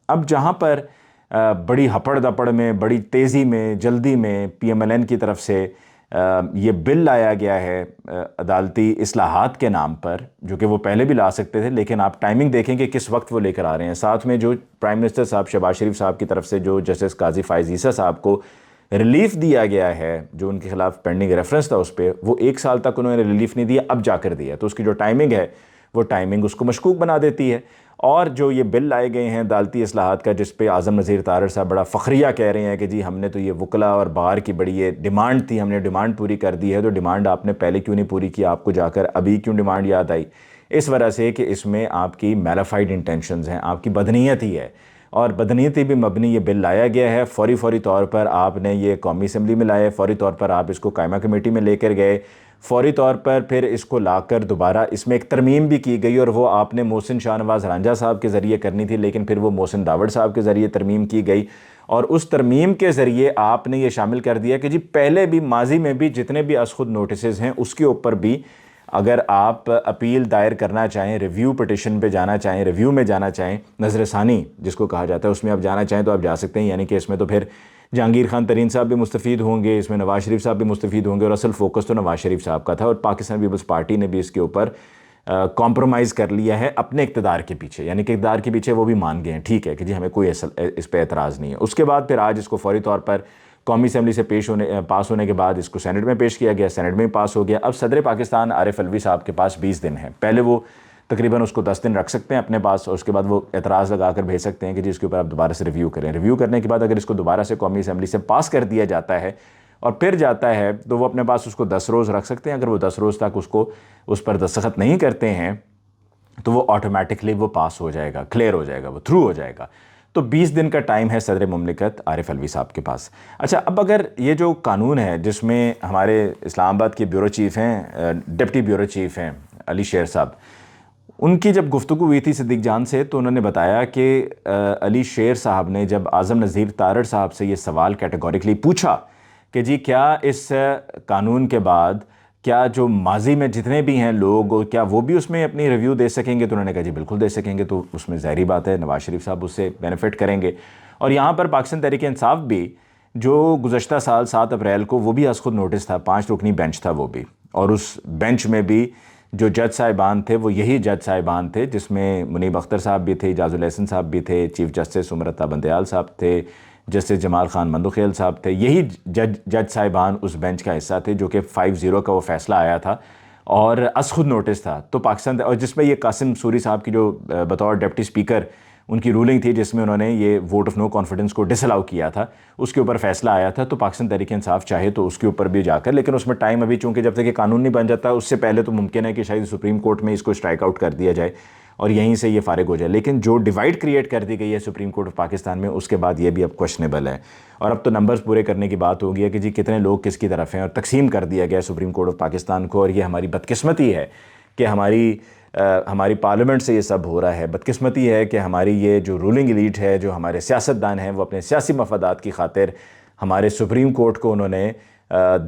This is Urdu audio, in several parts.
اب جہاں پر بڑی ہپڑ دپڑ میں، بڑی تیزی میں، جلدی میں پی ایم ایل این کی طرف سے یہ بل لایا گیا ہے عدالتی اصلاحات کے نام پر، جو کہ وہ پہلے بھی لا سکتے تھے، لیکن آپ ٹائمنگ دیکھیں کہ کس وقت وہ لے کر آ رہے ہیں۔ ساتھ میں جو پرائم منسٹر صاحب شہباز شریف صاحب کی طرف سے جو جسٹس قاضی فائز عیسیٰ صاحب کو ریلیف دیا گیا ہے، جو ان کے خلاف پینڈنگ ریفرنس تھا اس پہ، وہ 1 سال تک انہوں نے ریلیف نہیں دیا، اب جا کر دیا، تو اس کی جو ٹائمنگ ہے وہ ٹائمنگ اس کو مشکوک بنا دیتی ہے۔ اور جو یہ بل لائے گئے ہیں عدالتی اصلاحات کا، جس پہ اعظم نذیر تارڑ صاحب بڑا فخریہ کہہ رہے ہیں کہ جی ہم نے تو یہ وکلا اور بار کی بڑی یہ ڈیمانڈ تھی، ہم نے ڈیمانڈ پوری کر دی ہے، تو ڈیمانڈ آپ نے پہلے کیوں نہیں پوری کی، آپ کو جا کر ابھی کیوں ڈیمانڈ یاد آئی؟ اس وجہ سے کہ اس میں آپ کی میلافائڈ انٹینشنز ہیں، آپ کی بدنیت ہی ہے، اور بدنیتی بھی مبنی یہ بل لایا گیا ہے۔ فوری طور پر آپ نے یہ قومی اسمبلی میں لایا، فوری طور پر آپ اس کو قائمہ کمیٹی میں لے کر گئے، فوری طور پر پھر اس کو لا کر دوبارہ اس میں ایک ترمیم بھی کی گئی، اور وہ آپ نے محسن شاہ نواز رانجھا صاحب کے ذریعے کرنی تھی، لیکن پھر وہ محسن داوڑ صاحب کے ذریعے ترمیم کی گئی، اور اس ترمیم کے ذریعے آپ نے یہ شامل کر دیا کہ جی پہلے بھی ماضی میں بھی جتنے بھی از خود نوٹسز ہیں اس کے اوپر بھی اگر آپ اپیل دائر کرنا چاہیں، ریویو پٹیشن پہ جانا چاہیں، ریویو میں جانا چاہیں، نظر ثانی جس کو کہا جاتا ہے، اس میں آپ جانا چاہیں تو آپ جا سکتے ہیں۔ یعنی کہ اس میں تو پھر جہانگیر خان ترین صاحب بھی مستفید ہوں گے، اس میں نواز شریف صاحب بھی مستفید ہوں گے، اور اصل فوکس تو نواز شریف صاحب کا تھا، اور پاکستان پیپلز پارٹی نے بھی اس کے اوپر کمپرومائز کر لیا ہے اپنے اقتدار کے پیچھے، یعنی کہ اقتدار کے پیچھے وہ بھی مان گئے ہیں، ٹھیک ہے کہ جی ہمیں کوئی اس پہ اعتراض نہیں ہے۔ اس کے بعد پھر آج اس کو فوری طور پر قومی اسمبلی سے پاس ہونے کے بعد اس کو سینٹ میں پیش کیا گیا، سینٹ میں پاس ہو گیا۔ اب صدر پاکستان عارف الوی صاحب کے پاس 20 دن ہیں، پہلے وہ تقریباً اس کو 10 دن رکھ سکتے ہیں اپنے پاس، اور اس کے بعد وہ اعتراض لگا کر بھیج سکتے ہیں کہ جی اس کے اوپر آپ دوبارہ سے ریویو کریں۔ ریویو کرنے کے بعد اگر اس کو دوبارہ سے قومی اسمبلی سے پاس کر دیا جاتا ہے اور پھر جاتا ہے تو وہ اپنے پاس اس کو 10 روز رکھ سکتے ہیں۔ اگر وہ 10 روز تک اس پر دستخط نہیں کرتے ہیں تو وہ آٹومیٹکلی وہ پاس ہو جائے گا، کلیئر ہو جائے گا، وہ تھرو ہو جائے گا۔ تو 20 دن کا ٹائم ہے صدر مملکت عارف الوی صاحب کے پاس۔ اچھا، اب اگر یہ جو قانون ہے جس میں ہمارے اسلام آباد کے بیورو چیف ہیں، ڈپٹی بیورو چیف ہیں علی شیر صاحب، ان کی جب گفتگو ہوئی تھی صدیق جان سے تو انہوں نے بتایا کہ علی شیر صاحب نے جب اعظم نذیر تارڑ صاحب سے یہ سوال کیٹیگوریکلی پوچھا کہ جی کیا اس قانون کے بعد کیا جو ماضی میں جتنے بھی ہیں لوگ کیا وہ بھی اس میں اپنی ریویو دے سکیں گے، تو انہوں نے کہا جی بالکل دے سکیں گے، تو اس میں ظاہری بات ہے نواز شریف صاحب اس سے بینیفٹ کریں گے۔ اور یہاں پر پاکستان تحریک انصاف بھی جو گزشتہ سال 7 اپریل کو وہ بھی از خود نوٹس تھا، 5 رکنی بینچ تھا وہ بھی، اور اس بینچ میں بھی جو جج صاحبان تھے وہ یہی جج صاحبان تھے، جس میں منیب اختر صاحب بھی تھے، اعجاز الاحسن صاحب بھی تھے، چیف جسٹس امرتا بندیال صاحب تھے، جسٹس جمال خان مندوخیل صاحب تھے، یہی جج صاحبان اس بینچ کا حصہ تھے جو کہ 5-0 کا وہ فیصلہ آیا تھا اور از خود نوٹس تھا۔ تو پاکستان، اور جس میں یہ قاسم سوری صاحب کی جو بطور ڈپٹی اسپیکر ان کی رولنگ تھی جس میں انہوں نے یہ ووٹ آف نو کانفیڈنس کو ڈس الاؤ کیا تھا، اس کے اوپر فیصلہ آیا تھا۔ تو پاکستان تحریک انصاف چاہے تو اس کے اوپر بھی جا کر، لیکن اس میں ٹائم ابھی چونکہ جب تک یہ قانون نہیں بن جاتا اس سے پہلے تو ممکن ہے کہ شاید سپریم کورٹ میں اس کو اسٹرائک آؤٹ کر دیا جائے اور یہیں سے یہ فارغ ہو جائے، لیکن جو ڈیوائڈ کریٹ کر دی گئی ہے سپریم کورٹ آف پاکستان میں، اس کے بعد یہ بھی اب کوشچنیبل ہے۔ اور اب تو نمبرز پورے کرنے کی بات ہو گئی ہے کہ جی کتنے لوگ کس کی طرف ہیں، اور تقسیم کر دیا گیا سپریم کورٹ آف پاکستان کو، اور یہ ہماری بدقسمتی ہے کہ ہماری پارلیمنٹ سے یہ سب ہو رہا ہے۔ بدقسمتی ہے کہ ہماری یہ جو رولنگ ایلیٹ ہے، جو ہمارے سیاستدان ہیں، وہ اپنے سیاسی مفادات کی خاطر ہمارے سپریم کورٹ کو انہوں نے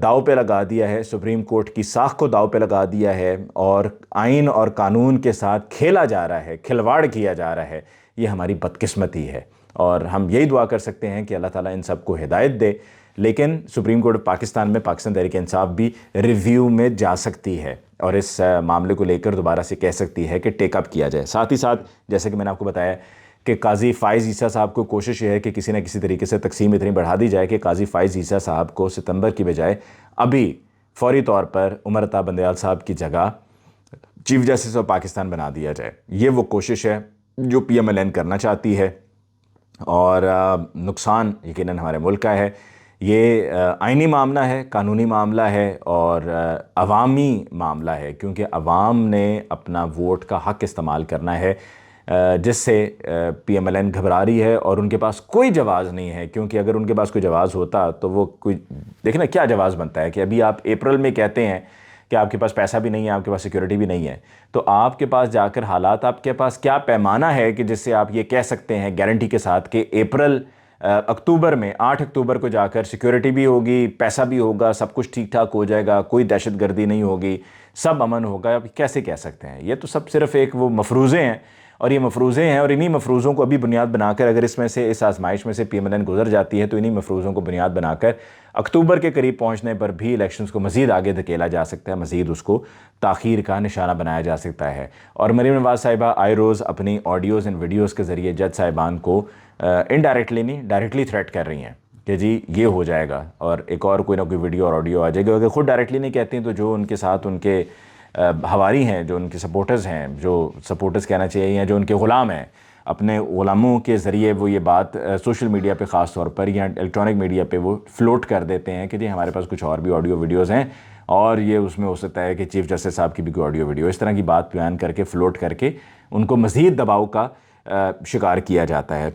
داؤ پہ لگا دیا ہے، سپریم کورٹ کی ساکھ کو داؤ پہ لگا دیا ہے، اور آئین اور قانون کے ساتھ کھیلا جا رہا ہے، کھلواڑ کیا جا رہا ہے۔ یہ ہماری بدقسمتی ہے، اور ہم یہی دعا کر سکتے ہیں کہ اللہ تعالیٰ ان سب کو ہدایت دے، لیکن سپریم کورٹ پاکستان میں پاکستان تحریک انصاف بھی ریویو میں جا سکتی ہے اور اس معاملے کو لے کر دوبارہ سے کہہ سکتی ہے کہ ٹیک اپ کیا جائے۔ ساتھ ہی ساتھ جیسے کہ میں نے آپ کو بتایا کہ قاضی فائز عیسیٰ صاحب کو کوشش یہ ہے کہ کسی نہ کسی طریقے سے تقسیم اتنی بڑھا دی جائے کہ قاضی فائز عیسیٰ صاحب کو ستمبر کی بجائے ابھی فوری طور پر امرتا بندیال صاحب کی جگہ چیف جسٹس آف پاکستان بنا دیا جائے۔ یہ وہ کوشش ہے جو پی ایم ایل این کرنا چاہتی ہے، اور نقصان یقیناً ہمارے ملک کا ہے۔ یہ آئینی معاملہ ہے، قانونی معاملہ ہے، اور عوامی معاملہ ہے، کیونکہ عوام نے اپنا ووٹ کا حق استعمال کرنا ہے، جس سے پی ایم ایل این گھبرا رہی ہے اور ان کے پاس کوئی جواز نہیں ہے۔ کیونکہ اگر ان کے پاس کوئی جواز ہوتا تو وہ دیکھیں نا کیا جواز بنتا ہے کہ ابھی آپ اپریل میں کہتے ہیں کہ آپ کے پاس پیسہ بھی نہیں ہے، آپ کے پاس سیکیورٹی بھی نہیں ہے، تو آپ کے پاس جا کر حالات، آپ کے پاس کیا پیمانہ ہے کہ جس سے آپ یہ کہہ سکتے ہیں گارنٹی کے ساتھ کہ اکتوبر میں 8 اکتوبر کو جا کر سیکیورٹی بھی ہوگی، پیسہ بھی ہوگا، سب کچھ ٹھیک ٹھاک ہو جائے گا، کوئی دہشت گردی نہیں ہوگی، سب امن ہوگا؟ آپ کیسے کہہ سکتے ہیں؟ یہ تو سب صرف ایک وہ مفروضے ہیں، اور یہ مفروضے ہیں، اور انہی مفروضوں کو ابھی بنیاد بنا کر اگر اس میں سے اس آزمائش میں سے پی ایم ایل این گزر جاتی ہے تو انہی مفروضوں کو بنیاد بنا کر اکتوبر کے قریب پہنچنے پر بھی الیکشنز کو مزید آگے دھکیلا جا سکتا ہے، مزید اس کو تاخیر کا نشانہ بنایا جا سکتا ہے۔ اور مریم نواز صاحبہ آئے روز اپنی آڈیوز اینڈ ویڈیوز کے ذریعے جج صاحبان کو انڈائریکٹلی نہیں ڈائریکٹلی تھریٹ کر رہی ہیں کہ جی یہ ہو جائے گا اور ایک اور کوئی نہ کوئی ویڈیو اور آڈیو آ جائے گا۔ اگر خود ڈائریکٹلی نہیں کہتی ہیں تو جو ان کے ساتھ ان کے حواری ہیں، جو ان کے سپورٹرز ہیں، جو سپورٹرز کہنا چاہیے، یا جو ان کے غلام ہیں، اپنے غلاموں کے ذریعے وہ یہ بات سوشل میڈیا پہ خاص طور پر یا الیکٹرانک میڈیا پہ وہ فلوٹ کر دیتے ہیں کہ جی ہمارے پاس کچھ اور بھی آڈیو ویڈیوز ہیں، اور یہ اس میں ہو سکتا ہے کہ چیف جسٹس صاحب کی بھی کوئی آڈیو ویڈیو، اس طرح کی بات بیان کر کے فلوٹ کر کے ان کو مزید دباؤ کا شکار کیا جاتا ہے۔